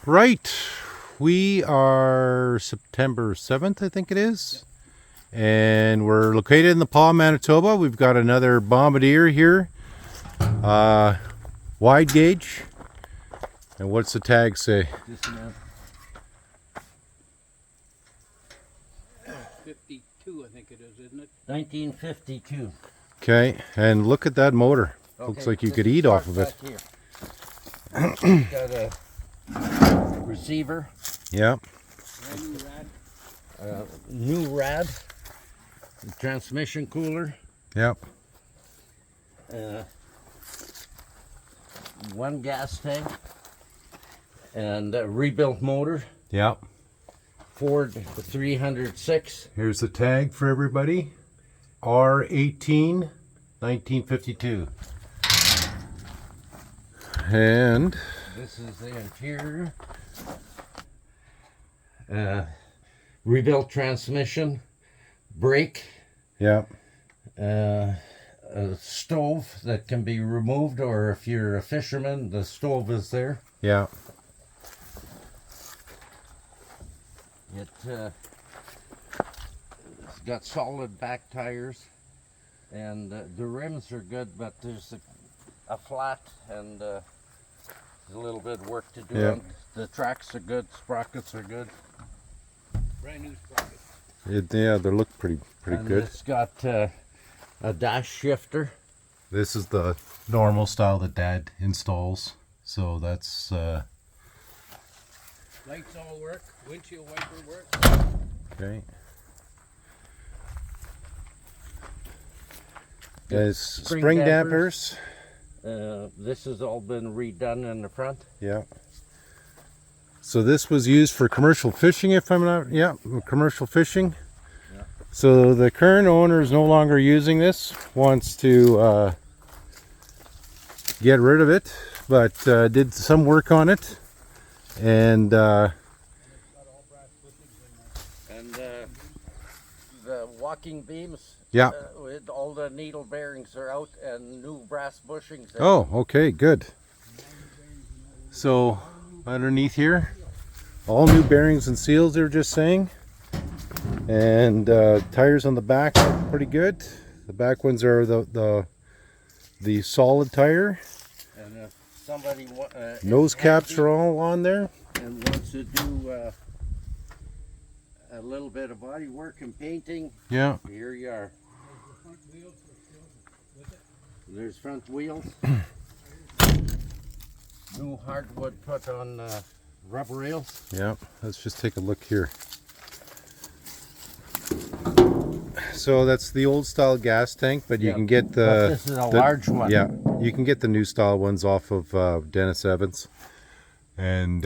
Right, we are September 7th, I think it is. And we're located in the Paw, Manitoba. We've got another Bombardier here. Wide gauge. And what's the tag say? 52, I think it is, isn't it? 1952. Okay, and look at that motor. Okay, looks like you could eat off of it. Got a receiver. Yeah. New rad. Transmission cooler. Yep. One gas tank. And a rebuilt motor. Yep. Ford 306. Here's the tag for everybody. R18, 1952. And This is the interior. Rebuilt transmission. Brake. yeah. A stove that can be removed, or if you're a fisherman, the stove is there. Yeah. It's got solid back tires, and the rims are good, but there's a flat and a little bit of work to do. Yeah. On the tracks are good, sprockets are good. Brand new sprocket. Yeah, they look pretty And good. it's got a dash shifter. This is the normal style that Dad installs. So that's Lights all work, windshield wiper work. okay. There's spring dampers. This has all been redone in the front. Yeah. So this was used for commercial fishing, if I'm not, yeah, commercial fishing. Yeah. So the current owner is no longer using this, wants to get rid of it, but did some work on it. And And the walking beams, yeah. with all the needle bearings are out and new brass bushings. Oh, okay, good. So underneath here, all new bearings and seals, they were just saying. And tires on the back are pretty good. The back ones are the solid tire. And if somebody Nose caps are all on there. and wants to do a little bit of body work and painting, Yeah. here you are. There's front wheels. New hardwood put on rubber rails. Yeah. Let's just take a look here. So that's the old style gas tank, but you Yeah, can get but the this is a large one. Yeah, you can get the new style ones off of Dennis Evans, and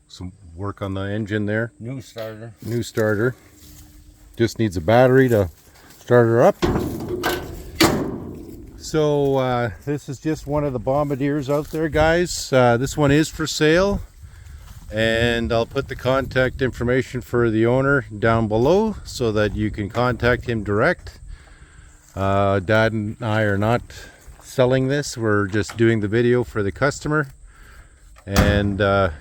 some work on the engine there. New starter. New starter. Just needs a battery to start her up. So this is just one of the Bombardiers out there, guys. This one is for sale, and I'll put the contact information for the owner down below so that you can contact him direct. Dad and I are not selling this. We're just doing the video for the customer, and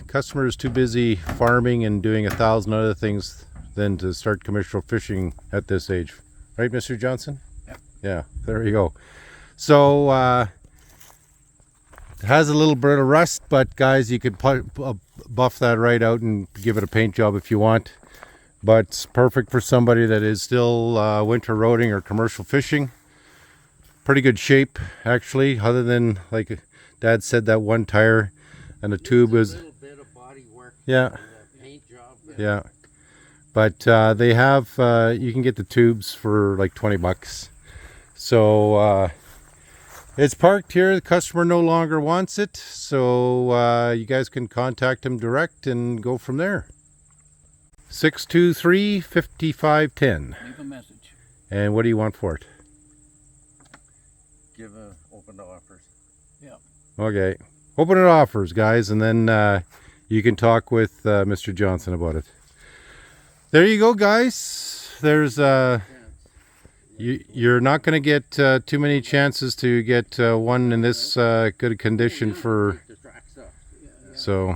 customer is too busy farming and doing 1,000 other things than to start commercial fishing at this age, right, Mr. Johnson? Yep. Yeah, there you go. So it has a little bit of rust, but guys, you could buff that right out and give it a paint job if you want. But it's perfect for somebody that is still winter roading or commercial fishing. Pretty good shape, actually, other than, like Dad said, that one tire and the tube There's is, a little bit of body work. yeah, And a paint job. yeah. But they have, you can get the tubes for like 20 bucks. So it's parked here. The customer no longer wants it. So you guys can contact him direct and go from there. 623-5510. Leave a message. And what do you want for it? Give open offers. Yeah. Okay. Open it offers, guys, and then you can talk with Mr. Johnson about it. There you go, guys. There's you're not going to get too many chances to get one in this good condition for, The tracks up. so